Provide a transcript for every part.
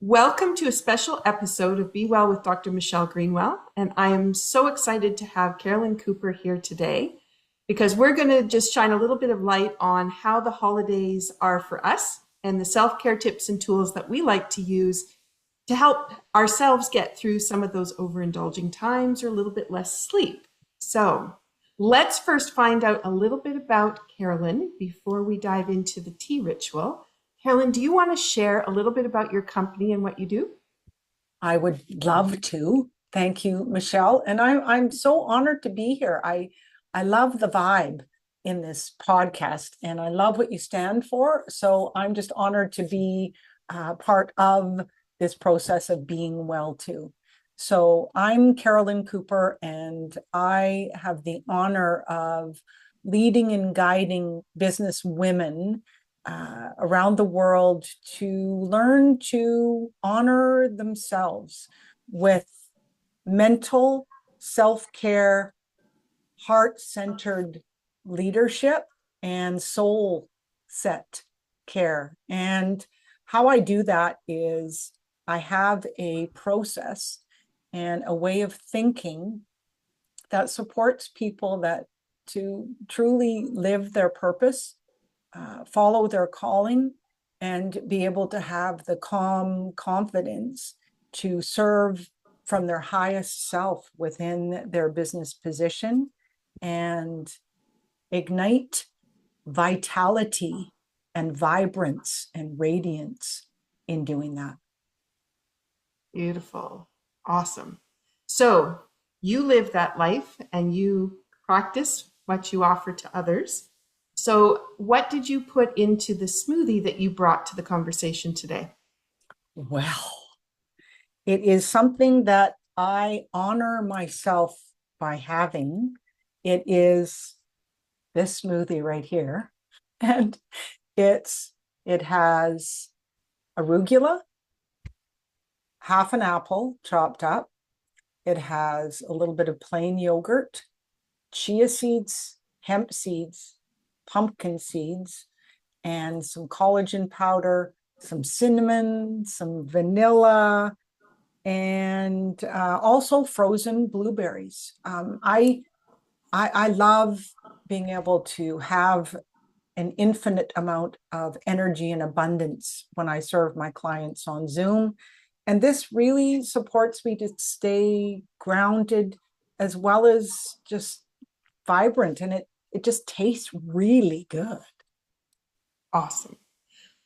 Welcome to a special episode of Be Well with Dr. Michelle Greenwell. And I am so excited to have Carolyn Cooper here today because we're going to just shine a little bit of light on how the holidays are for us and the self-care tips and tools that we like to use to help ourselves get through some of those overindulging times or a little bit less sleep. So let's first find out a little bit about Carolyn before we dive into the tea ritual. Carolyn, do you want to share a little bit about your company and what you do? I would love to. Thank you, Michelle. And I'm so honored to be here. I love the vibe in this podcast and I love what you stand for. So I'm just honored to be part of this process of being well too. So I'm Carolyn Cooper and I have the honor of leading and guiding business women around the world to learn to honor themselves with mental self-care, heart-centered leadership, and soul-set care. And how I do that is I have a process and a way of thinking that supports people to truly live their purpose, follow their calling, and be able to have the calm confidence to serve from their highest self within their business position and ignite vitality and vibrance and radiance in doing that. Beautiful. Awesome. So you live that life and you practice what you offer to others. So what did you put into the smoothie that you brought to the conversation today? Well, it is something that I honor myself by having. It is this smoothie right here. And it has arugula, half an apple chopped up. It has a little bit of plain yogurt, chia seeds, hemp seeds, pumpkin seeds, and some collagen powder, some cinnamon, some vanilla, and also frozen blueberries. I love being able to have an infinite amount of energy and abundance when I serve my clients on Zoom. And this really supports me to stay grounded as well as just vibrant. And it just tastes really good. Awesome.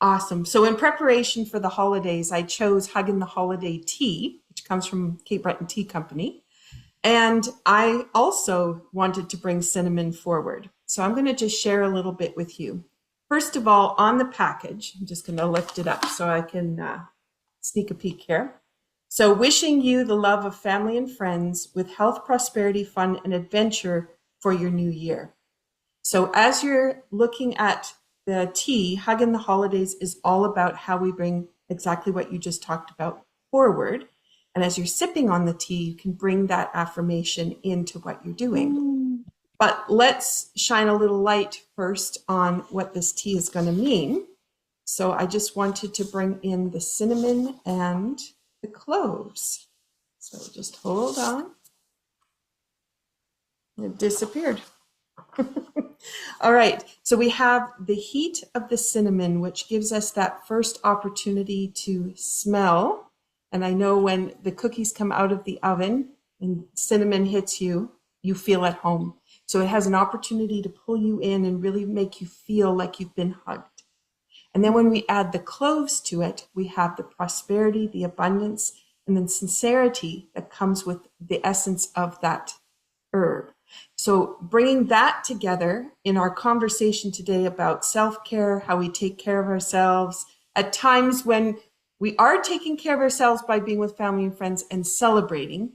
Awesome. So in preparation for the holidays, I chose Huggin' the Holiday Tea, which comes from Cape Breton Tea Company. And I also wanted to bring cinnamon forward. So I'm going to just share a little bit with you. First of all, on the package, I'm just going to lift it up so I can sneak a peek here. So wishing you the love of family and friends with health, prosperity, fun, and adventure for your new year. So as you're looking at the tea, Huggin' the Holidays is all about how we bring exactly what you just talked about forward. And as you're sipping on the tea, you can bring that affirmation into what you're doing. But let's shine a little light first on what this tea is going to mean. So I just wanted to bring in the cinnamon and the cloves. So just hold on. It disappeared. All right, so we have the heat of the cinnamon, which gives us that first opportunity to smell. And I know when the cookies come out of the oven and cinnamon hits you, you feel at home. So it has an opportunity to pull you in and really make you feel like you've been hugged. And then when we add the cloves to it, we have the prosperity, the abundance, and the sincerity that comes with the essence of that herb. So bringing that together in our conversation today about self-care, how we take care of ourselves at times when we are taking care of ourselves by being with family and friends and celebrating,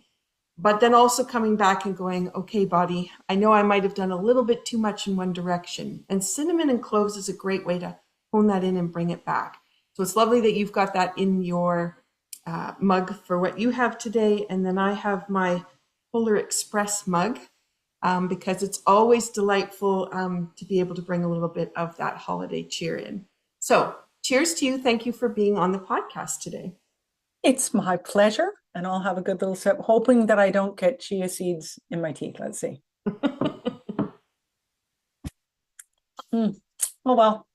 but then also coming back and going, okay, body, I know I might have done a little bit too much in one direction. And cinnamon and cloves is a great way to hone that in and bring it back. So it's lovely that you've got that in your mug for what you have today. And then I have my Polar Express mug. Because it's always delightful to be able to bring a little bit of that holiday cheer in. So cheers to you. Thank you for being on the podcast today. It's my pleasure, and I'll have a good little sip, hoping that I don't get chia seeds in my teeth. Let's see. Mm. Oh, well,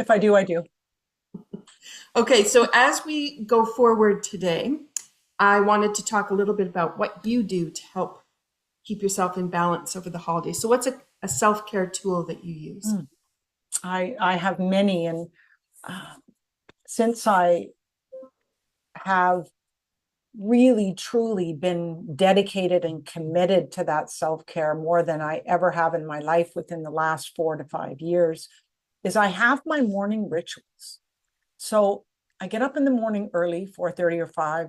if I do, I do. Okay, so as we go forward today, I wanted to talk a little bit about what you do to help keep yourself in balance over the holidays. So, what's a self care tool that you use? Mm. I have many, and uh, since I have really truly been dedicated and committed to that self-care more than I ever have in my life within the last 4 to 5 years, is I have my morning rituals. So I get up in the morning early, 4:30 or 5.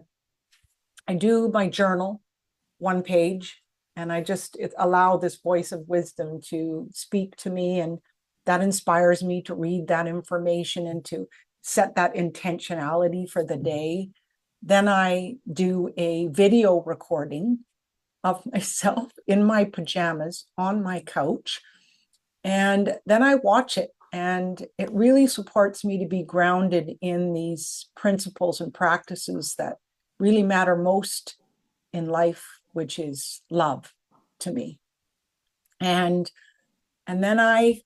I do my journal, one page, and I just allow this voice of wisdom to speak to me, and that inspires me to read that information and to set that intentionality for the day. Then I do a video recording of myself in my pajamas on my couch, and then I watch it, and it really supports me to be grounded in these principles and practices that really matter most in life, which is love to me. And and then I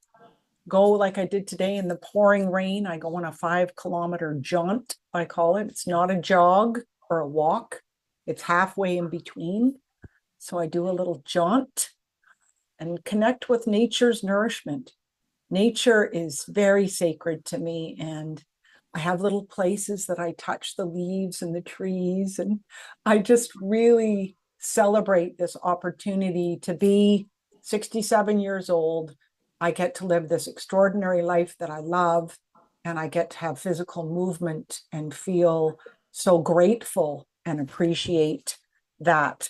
go, like I did today in the pouring rain. I go on a 5 kilometer jaunt, I call it. It's not a jog or a walk, it's halfway in between. So I do a little jaunt and connect with nature's nourishment. Nature is very sacred to me, and I have little places that I touch the leaves and the trees, and I just really celebrate this opportunity to be 67 years old. I get to live this extraordinary life that I love, and I get to have physical movement and feel so grateful and appreciate that.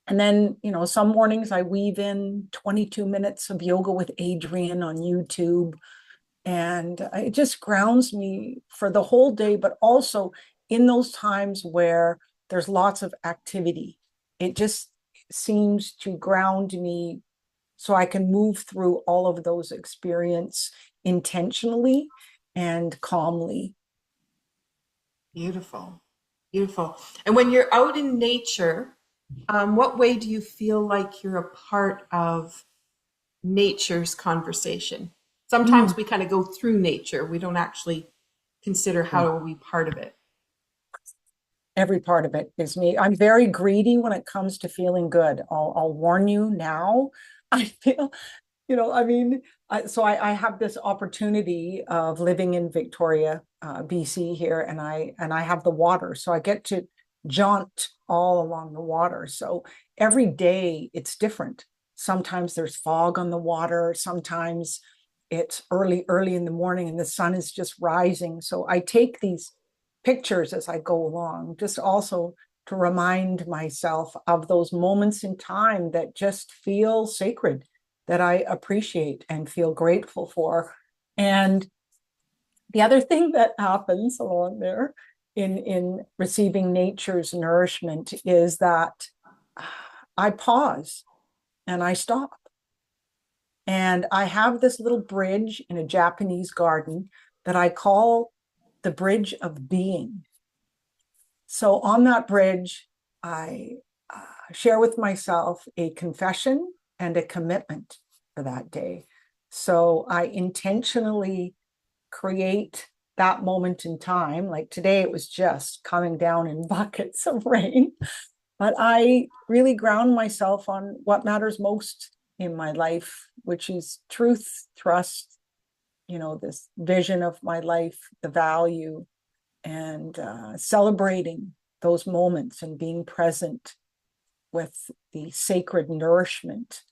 And then, some mornings I weave in 22 minutes of yoga with Adriene on YouTube. And it just grounds me for the whole day, but also in those times where there's lots of activity. It just seems to ground me so I can move through all of those experiences intentionally and calmly. Beautiful, beautiful. And when you're out in nature, what way do you feel like you're a part of nature's conversation? Mm. Sometimes we kind of go through nature. We don't actually consider how are we part of it. Every part of it is me. I'm very greedy when it comes to feeling good. I'll warn you now. I feel, I mean, I have this opportunity of living in Victoria, BC here, and I have the water, so I get to jaunt all along the water. So every day it's different. Sometimes there's fog on the water. Sometimes it's early in the morning, and the sun is just rising. So I take these pictures as I go along, just also to remind myself of those moments in time that just feel sacred, that I appreciate and feel grateful for. And the other thing that happens along there in receiving nature's nourishment is that I pause and I stop. And I have this little bridge in a Japanese garden that I call the bridge of being. So on that bridge, I share with myself a confession and a commitment for that day. So I intentionally create that moment in time. Like today, it was just coming down in buckets of rain, but I really ground myself on what matters most in my life, which is truth, trust, this vision of my life, the value, and celebrating those moments and being present with the sacred nourishment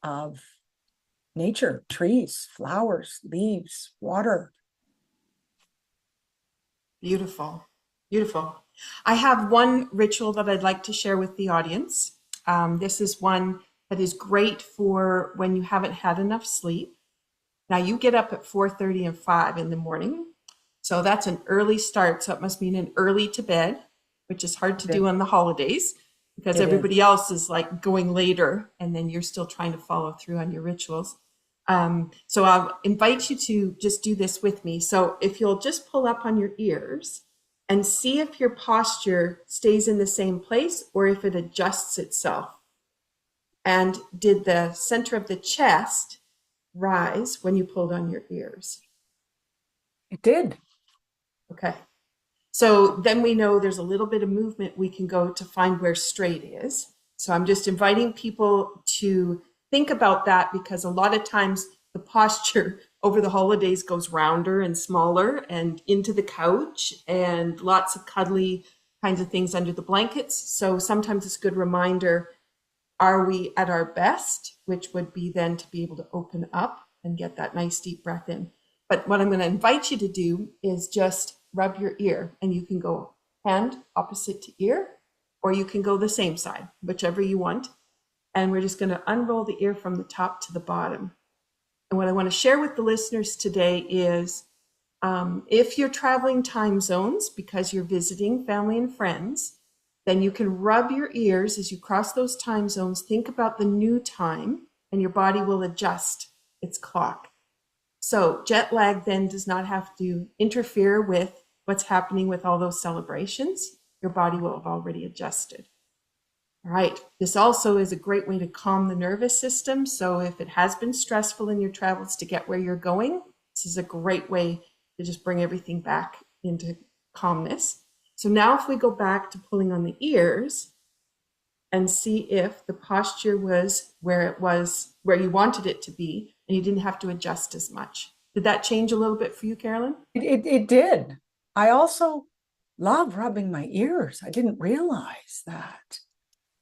of nature, trees, flowers, leaves, water. Beautiful, beautiful. I have one ritual that I'd like to share with the audience. This is one that is great for when you haven't had enough sleep. Now you get up at 4:30 and 5 in the morning. So that's an early start. So it must mean an early to bed, which is hard to do on the holidays because It is. everybody else is like going later and then you're still trying to follow through on your rituals. So I'll invite you to just do this with me. So if you'll just pull up on your ears and see if your posture stays in the same place or if it adjusts itself. And did the center of the chest rise when you pulled on your ears? It did. Okay. So then we know there's a little bit of movement we can go to find where straight is. So I'm just inviting people to think about that, because a lot of times the posture over the holidays goes rounder and smaller and into the couch and lots of cuddly kinds of things under the blankets. So sometimes it's a good reminder, are we at our best, which would be then to be able to open up and get that nice deep breath in. But what I'm going to invite you to do is just rub your ear, and you can go hand opposite to ear, or you can go the same side, whichever you want. And we're just going to unroll the ear from the top to the bottom. And what I want to share with the listeners today is if you're traveling time zones because you're visiting family and friends, then you can rub your ears as you cross those time zones. Think about the new time, and your body will adjust its clock. So jet lag then does not have to interfere with what's happening with all those celebrations. Your body will have already adjusted. All right. This also is a great way to calm the nervous system. So if it has been stressful in your travels to get where you're going, this is a great way to just bring everything back into calmness. So now if we go back to pulling on the ears and see if the posture was where you wanted it to be, and you didn't have to adjust as much. Did that change a little bit for you, Carolyn? It did. I also love rubbing my ears. I didn't realize that.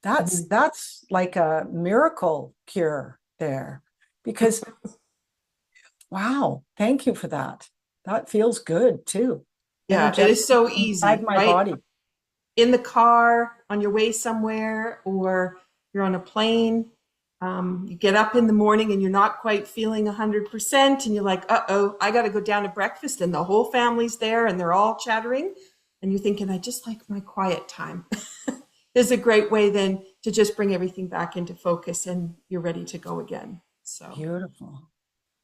That's like a miracle cure there, because wow, thank you for that. That feels good too. Yeah, it is so easy, Inside my right? body. In the car, on your way somewhere, or you're on a plane. You get up in the morning and you're not quite feeling 100%, and you're like, uh-oh, I got to go down to breakfast, and the whole family's there and they're all chattering. And you're thinking, I just like my quiet time. This is a great way then to just bring everything back into focus, and you're ready to go again. So Beautiful.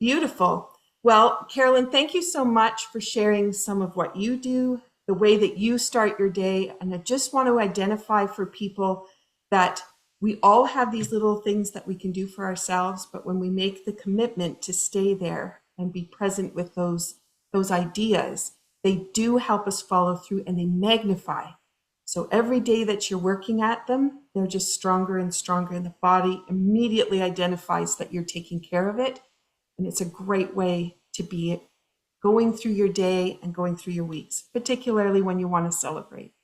beautiful. Well, Carolyn, thank you so much for sharing some of what you do, the way that you start your day. And I just want to identify for people that we all have these little things that we can do for ourselves, but when we make the commitment to stay there and be present with those ideas, they do help us follow through, and they magnify. So every day that you're working at them, they're just stronger and stronger, and the body immediately identifies that you're taking care of it. And it's a great way to be going through your day and going through your weeks, particularly when you want to celebrate.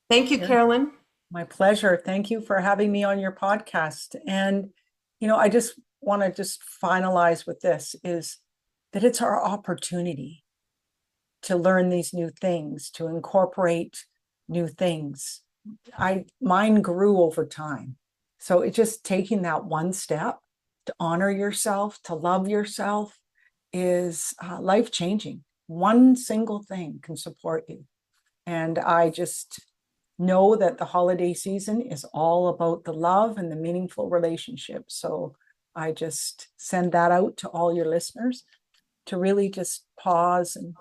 Thank you, Carolyn. My pleasure. Thank you for having me on your podcast. And, I just want to just finalize with this, is that it's our opportunity to learn these new things, to incorporate new things. Mine grew over time. So it's just taking that one step to honor yourself, to love yourself is life-changing. One single thing can support you. And I just know that the holiday season is all about the love and the meaningful relationships. So I just send that out to all your listeners to really just pause and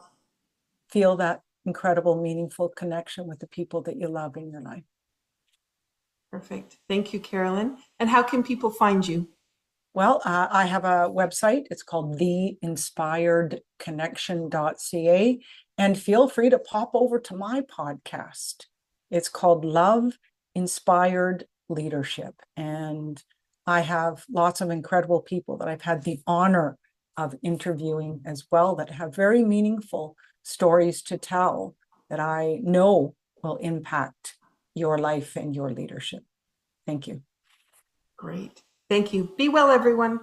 feel that incredible, meaningful connection with the people that you love in your life. Perfect. Thank you, Carolyn. And how can people find you? Well, I have a website. It's called theinspiredconnection.ca. And feel free to pop over to my podcast. It's called Love Inspired Leadership. And I have lots of incredible people that I've had the honor of interviewing as well, that have very meaningful stories to tell that I know will impact your life and your leadership. Thank you. Great. Thank you. Be well, everyone.